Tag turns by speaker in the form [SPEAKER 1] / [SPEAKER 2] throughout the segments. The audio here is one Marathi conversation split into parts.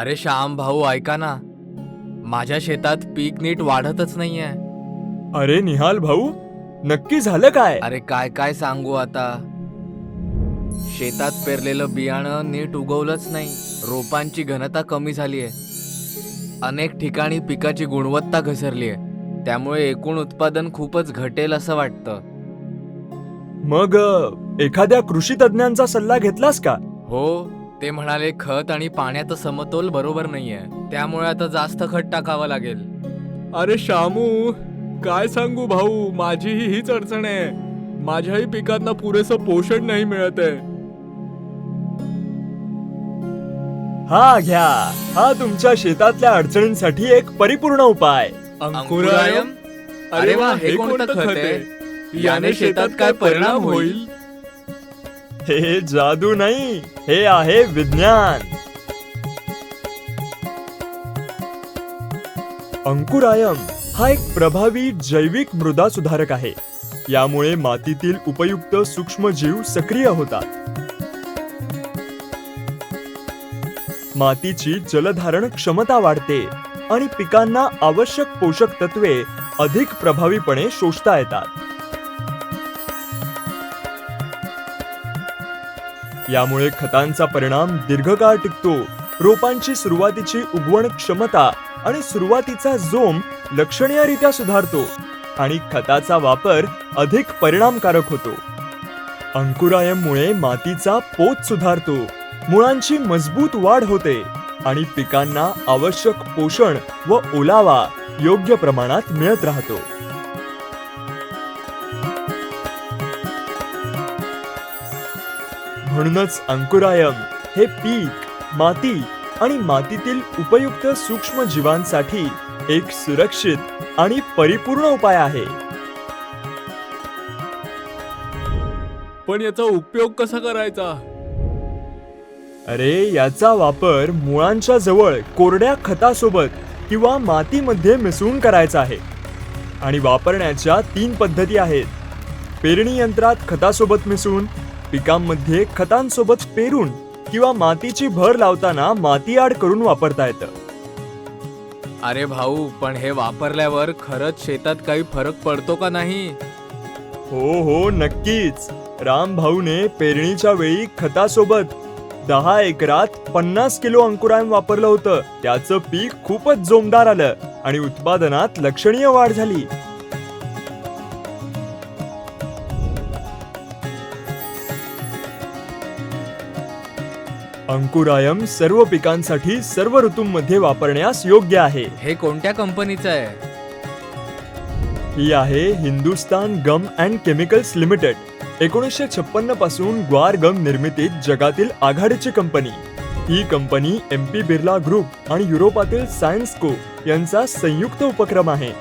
[SPEAKER 1] अरे श्याम भाऊ ऐका ना, माझ्या शेतात पीक नीट वाढतच नाहीये.
[SPEAKER 2] अरे निहाल भाऊ, नक्की झालं काय?
[SPEAKER 1] अरे काय काय सांगू आता. शेतात पेरलेलं बियाणं नीट उगवलंच नाही. रोपांची घनता कमी झालीये. अनेक ठिकाणी पिकाची गुणवत्ता घसरलीये. त्यामुळे एकूण उत्पादन खूपच घटेल असं वाटतं.
[SPEAKER 2] मग एखाद्या कृषी तज्ञांचा सल्ला घेतलास का?
[SPEAKER 1] हो, ते म्हणाले खत आणि पाण्याचा समतोल बरोबर नाहीये. त्यामुळे आता जास्त खत टाकावं लागेल. अरे शामू, काय सांगू भाऊ, माझीही हीच अडचण आहे. माझ्याही पिकांना पुरेसं पोषण नाही मिळत आहे.
[SPEAKER 2] हा घ्या, हा तुमच्या शेतातल्या अडचणींसाठी एक परिपूर्ण उपाय.
[SPEAKER 1] अंकुरायम? अरे वा, हे कोणतं खत आहे? याने शेतात काय परिणाम होईल?
[SPEAKER 2] हे जादू नाही, हे आहे विज्ञान. अंकुरायम हा एक प्रभावी जैविक मृदा सुधारक आहे. यामुळे मातीतील उपयुक्त सूक्ष्मजीव सक्रिय होतात. मातीची जलधारण क्षमता वाढते आणि पिकांना आवश्यक पोषक तत्वे अधिक प्रभावीपणे शोषता येतात. यामुळे खतांचा परिणाम दीर्घकाळ टिकतो. रोपांची सुरुवातीची उगवण क्षमता आणि सुरुवातीचा जोम लक्षणीयरित्या सुधारतो आणि खताचा वापर अधिक परिणामकारक होतो. अंकुरायममुळे मातीचा पोत सुधारतो, मुळांची मजबूत वाढ होते आणि पिकांना आवश्यक पोषण व ओलावा योग्य प्रमाणात मिळत राहतो. म्हणूनच अंकुरायम हे पीक, माती आणि मातीतील उपयुक्त सूक्ष्म जीवांसाठी एक सुरक्षित आणि परिपूर्ण उपाय आहे.
[SPEAKER 1] पण याचा उपयोग कसा करायचा?
[SPEAKER 2] अरे याचा वापर मुळांच्या जवळ कोरड्या खतासोबत किंवा मातीमध्ये मिसळून करायचा आहे. आणि वापरण्याच्या 3 पद्धती आहेत. पेरणी यंत्रात खतासोबत मिसळून, पिकांमध्ये खतांसोबत पेरून किंवा मातीची भर लावताना माती आड करून वापरता येतं.
[SPEAKER 1] अरे भाऊ, पण हे वापरल्यावर खरंच शेतात काही फरक पडतो का नाही?
[SPEAKER 2] हो नक्कीच. राम भाऊने पेरणीच्या वेळी खतासोबत 10 एकरात 50 किलो अंकुरायम वापरलं होतं. त्याचं पीक खूपच जोमदार आलं आणि उत्पादनात लक्षणीय वाढ झाली. अंकुरायम सर्व पिकांसाठी सर्व ऋतूंमध्ये वापरण्यास योग्य आहे.
[SPEAKER 1] हे कोणत्या कंपनीचं आहे?
[SPEAKER 2] ही आहे हिंदुस्तान गम अँड केमिकल्स लिमिटेड. 1956 पासून ग्वार गम निर्मितीत जगातील आघाडीची कंपनी. ही कंपनी MP बिर्ला ग्रुप आणि युरोपातील सायन्सको यांचा संयुक्त उपक्रम आहे.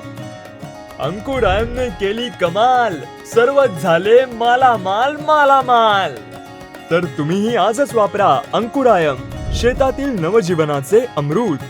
[SPEAKER 2] अंकुरायमने केली कमाल, सर्वच झाले मालामाल मालामाल. तर तुम्हीही आजच वापरा अंकुरायम, शेतातील नवजीवनाचे अमृत.